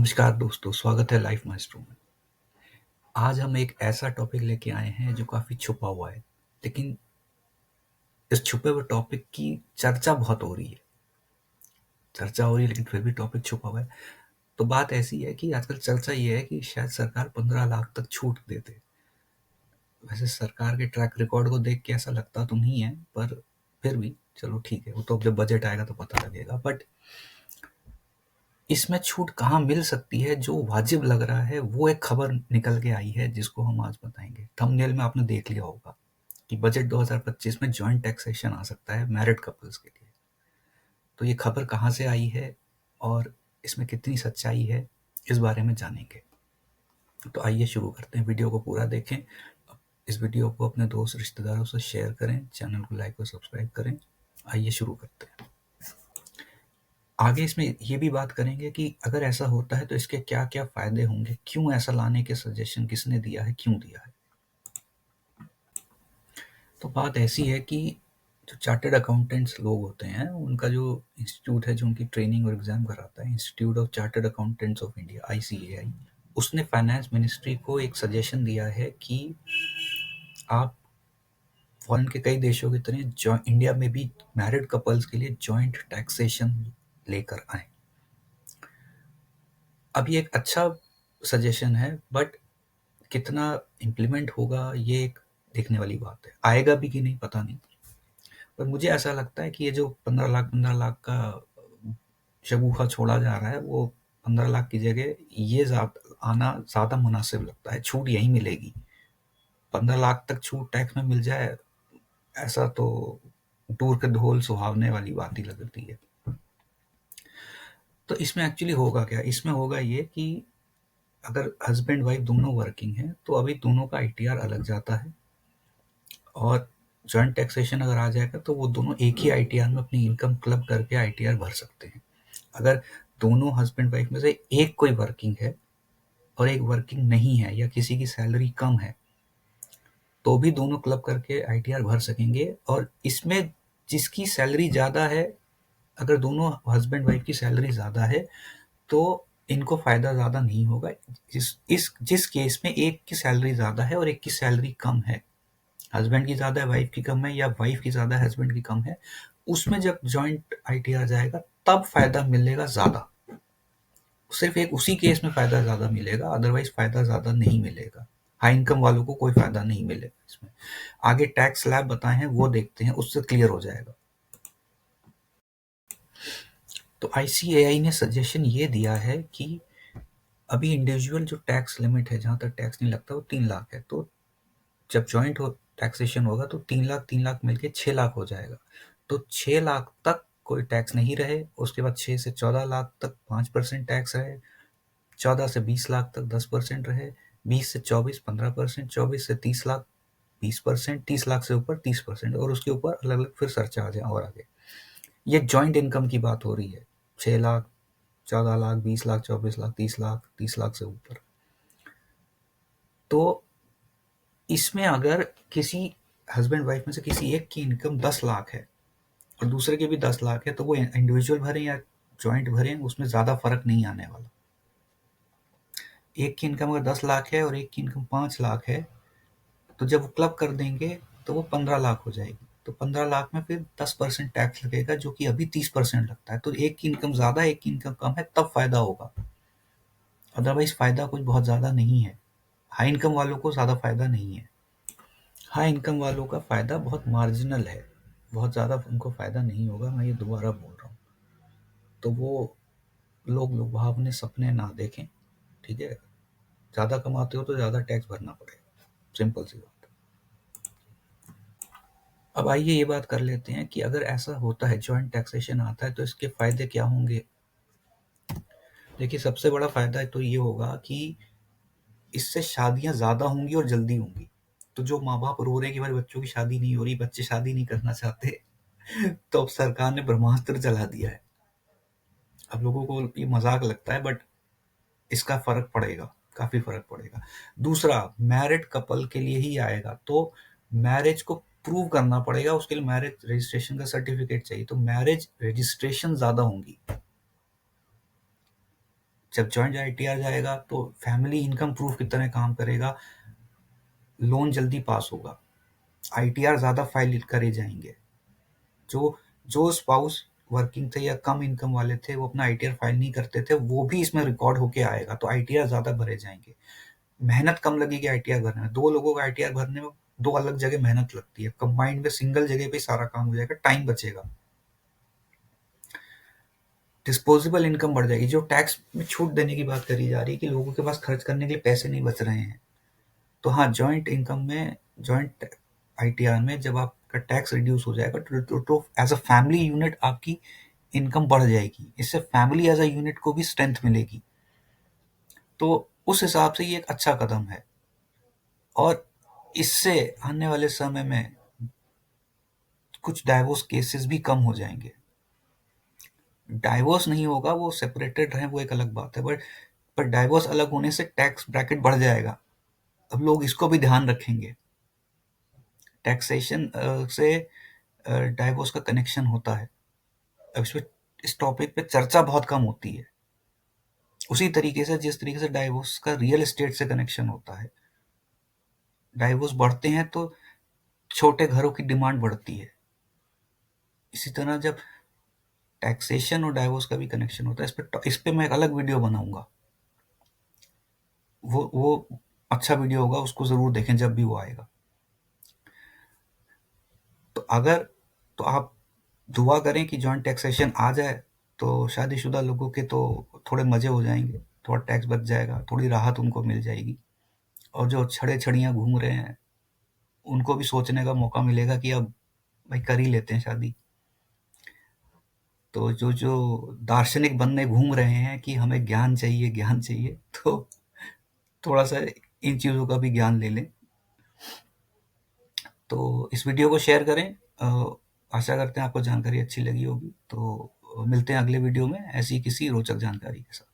नमस्कार दोस्तों, स्वागत है लाइफ माइस्ट्रो में। आज हम एक ऐसा टॉपिक लेके आए हैं जो काफ़ी छुपा हुआ है, लेकिन इस छुपे हुए टॉपिक की चर्चा बहुत हो रही है। चर्चा हो रही है लेकिन फिर भी टॉपिक छुपा हुआ है। तो बात ऐसी है कि आजकल चर्चा ये है कि शायद सरकार 15 लाख तक छूट दे दे। वैसे सरकार के ट्रैक रिकॉर्ड को देख के ऐसा लगता तो नहीं है, पर फिर भी चलो ठीक है, वो तो जब बजट आएगा तो पता लगेगा। बट इसमें छूट कहाँ मिल सकती है जो वाजिब लग रहा है, वो एक खबर निकल के आई है जिसको हम आज बताएंगे। थंबनेल में आपने देख लिया होगा कि बजट 2025 में जॉइंट टैक्सेशन आ सकता है मैरिड कपल्स के लिए। तो ये खबर कहाँ से आई है और इसमें कितनी सच्चाई है, इस बारे में जानेंगे। तो आइए शुरू करते हैं। वीडियो को पूरा देखें। इस वीडियो को अपने दोस्त रिश्तेदारों से शेयर करें, चैनल को लाइक और सब्सक्राइब करें। आइए शुरू करते हैं। आगे इसमें ये भी बात करेंगे कि अगर ऐसा होता है तो इसके क्या क्या फायदे होंगे, क्यों ऐसा लाने के सजेशन किसने दिया है, क्यों दिया है। तो बात ऐसी है कि जो चार्टर्ड अकाउंटेंट्स लोग होते हैं, उनका जो इंस्टीट्यूट है जो उनकी ट्रेनिंग और एग्जाम कराता है, institute of chartered accountants of India ICAI, उसने फाइनेंस मिनिस्ट्री को एक सजेशन दिया है कि आप फॉरेन के कई देशों की तरह इंडिया में भी मैरिड कपल्स के लिए जॉइंट टैक्सेशन लेकर आए। अब ये एक अच्छा सजेशन है, बट कितना इम्प्लीमेंट होगा ये एक देखने वाली बात है। आएगा भी कि नहीं पता नहीं, पर मुझे ऐसा लगता है कि ये जो 15 लाख का शगुफा छोड़ा जा रहा है, वो 15 लाख की जगह ये आना ज़्यादा मुनासिब लगता है। छूट यही मिलेगी। 15 लाख तक छूट टैक्स में मिल जाए, ऐसा तो टूर के ढोल सुहावने वाली बात ही लगती है। तो इसमें एक्चुअली होगा क्या? इसमें होगा ये कि अगर हस्बैंड वाइफ दोनों वर्किंग हैं तो अभी दोनों का ITR अलग जाता है, और जॉइंट टैक्सेशन अगर आ जाएगा तो वो दोनों एक ही ITR में अपनी इनकम क्लब करके ITR भर सकते हैं। अगर दोनों हस्बैंड वाइफ में से एक कोई वर्किंग है और एक वर्किंग नहीं है, या किसी की सैलरी कम है, तो भी दोनों क्लब करके ITR भर सकेंगे। और इसमें जिसकी सैलरी ज़्यादा है, अगर दोनों हस्बैंड वाइफ की सैलरी ज़्यादा है तो इनको फ़ायदा ज़्यादा नहीं होगा। जिस केस में एक की सैलरी ज़्यादा है और एक की सैलरी कम है, हस्बैंड की ज़्यादा है वाइफ की कम है, या वाइफ की ज़्यादा है हस्बैंड की कम है, उसमें जब जॉइंट ITR जाएगा तब फ़ायदा मिलेगा ज़्यादा। सिर्फ एक उसी केस में फ़ायदा ज़्यादा मिलेगा, अदरवाइज फ़ायदा ज़्यादा नहीं मिलेगा। हाई इनकम वालों को कोई फ़ायदा नहीं मिलेगा इसमें। आगे टैक्स स्लैब बताए हैं, वो देखते हैं, उससे क्लियर हो जाएगा। तो ICAI ने सजेशन ये दिया है कि अभी इंडिविजुअल जो टैक्स लिमिट है, जहाँ तक टैक्स नहीं लगता, वो 3 लाख है। तो जब जॉइंट हो टैक्सेशन होगा तो 3 लाख मिलके 6 लाख हो जाएगा। तो 6 लाख तक कोई टैक्स नहीं रहे, उसके बाद 6 से 14 लाख तक 5% टैक्स रहे, 14 से 20 लाख तक 10% रहे, 20 से 24 15%, 24 से 30 लाख 20%, 30 लाख से ऊपर 30%, और उसके ऊपर अलग अलग फिर सरचार्ज है और आगे। ये जॉइंट इनकम की बात हो रही है। 6 लाख, 14 लाख, 20 लाख, 24 लाख, 30 लाख, 30 लाख से ऊपर। तो इसमें अगर किसी हस्बैंड वाइफ में से किसी एक की इनकम 10 लाख है और दूसरे की भी 10 लाख है, तो वो इंडिविजुअल भरें या जॉइंट भरें, उसमें ज़्यादा फर्क नहीं आने वाला। एक की इनकम अगर 10 लाख है और एक की इनकम 5 लाख है, तो जब वो क्लब कर देंगे तो वो 15 लाख हो जाएगी। तो 15 लाख में फिर 10% टैक्स लगेगा, जो कि अभी 30% लगता है। तो एक की इनकम ज़्यादा है, एक की इनकम कम है, तब फायदा होगा। अदरवाइज फायदा कुछ बहुत ज़्यादा नहीं है। हाई इनकम वालों को ज़्यादा फायदा नहीं है। हाई इनकम वालों का फ़ायदा बहुत मार्जिनल है, बहुत ज़्यादा उनको फ़ायदा नहीं होगा। मैं ये दोबारा बोल रहा हूँ। तो वो लोग लुभावने सपने ना देखें, ठीक है? ज़्यादा कमाते हो तो ज़्यादा टैक्स भरना पड़ेगा, सिंपल सी बात। अब आइए ये बात कर लेते हैं कि अगर ऐसा होता है, जॉइंट टैक्सेशन आता है, तो इसके फ़ायदे क्या होंगे। देखिए, सबसे बड़ा फ़ायदा तो ये होगा कि इससे शादियाँ ज़्यादा होंगी और जल्दी होंगी। तो जो माँ बाप रो रहे हैं कि हमारे बच्चों की शादी नहीं हो रही, बच्चे शादी नहीं करना चाहते, तो अब सरकार ने ब्रह्मास्त्र चला दिया है। अब लोगों को ये मजाक लगता है, बट इसका फर्क पड़ेगा, काफी फर्क पड़ेगा। दूसरा, मैरिड कपल के लिए ही आएगा, तो मैरिज को प्रूव करना पड़ेगा, उसके लिए मैरिज रजिस्ट्रेशन का सर्टिफिकेट चाहिए, तो मैरिज रजिस्ट्रेशन ज्यादा होंगी। जब जॉइंट आईटीआर जाएगा तो फैमिली इनकम प्रूफ की तरह काम करेगा, लोन जल्दी पास होगा, आईटीआर ज़्यादा फाइल करे जाएंगे। जो जो स्पाउस वर्किंग थे या कम इनकम वाले थे वो अपना आईटीआर फाइल नहीं करते थे, वो भी इसमें रिकॉर्ड होके आएगा, तो आईटीआर ज़्यादा भरे जाएंगे। मेहनत कम लगेगी आईटीआर भरने में, दो लोगों का आईटीआर भरने में दो अलग जगह मेहनत लगती है, कंबाइंड में सिंगल जगह पे सारा काम हो जाएगा, टाइम बचेगा। डिस्पोजेबल इनकम बढ़ जाएगी। जो टैक्स में छूट देने की बात करी जा रही है कि लोगों के पास खर्च करने के लिए पैसे नहीं बच रहे हैं, तो हाँ, जॉइंट इनकम में, जॉइंट आईटीआर में जब आपका टैक्स रिड्यूस हो जाएगा तो एज अ फैमिली यूनिट आपकी इनकम बढ़ जाएगी, इससे फैमिली एज अ यूनिट को भी स्ट्रेंथ मिलेगी। तो उस हिसाब से ये एक अच्छा कदम है, और इससे आने वाले समय में कुछ डाइवोर्स केसेस भी कम हो जाएंगे। डाइवोर्स नहीं होगा, वो सेपरेटेड है, वो एक अलग बात है, बट पर डाइवोर्स अलग होने से टैक्स ब्रैकेट बढ़ जाएगा। अब लोग इसको भी ध्यान रखेंगे। टैक्सेशन से डाइवोर्स का कनेक्शन होता है। अब इस टॉपिक पे चर्चा बहुत कम होती है। उसी तरीके से जिस तरीके से डाइवोर्स का रियल एस्टेट से कनेक्शन होता है, डाइवोर्स बढ़ते हैं तो छोटे घरों की डिमांड बढ़ती है। इसी तरह जब टैक्सेशन और डाइवोर्स का भी कनेक्शन होता है, इस पे मैं एक अलग वीडियो बनाऊंगा। वो अच्छा वीडियो होगा, उसको जरूर देखें जब भी वो आएगा। तो अगर तो आप दुआ करें कि जॉइंट टैक्सेशन आ जाए, तो शादीशुदा लोगों के तो थोड़े मजे हो जाएंगे, थोड़ा टैक्स बच जाएगा, थोड़ी राहत उनको मिल जाएगी, और जो छड़े छड़ियाँ घूम रहे हैं उनको भी सोचने का मौका मिलेगा कि अब भाई कर ही लेते हैं शादी। तो जो जो दार्शनिक बनने घूम रहे हैं कि हमें ज्ञान चाहिए, ज्ञान चाहिए, तो थोड़ा सा इन चीज़ों का भी ज्ञान ले लें। तो इस वीडियो को शेयर करें। आशा करते हैं आपको जानकारी अच्छी लगी होगी। तो मिलते हैं अगले वीडियो में ऐसी किसी रोचक जानकारी के साथ।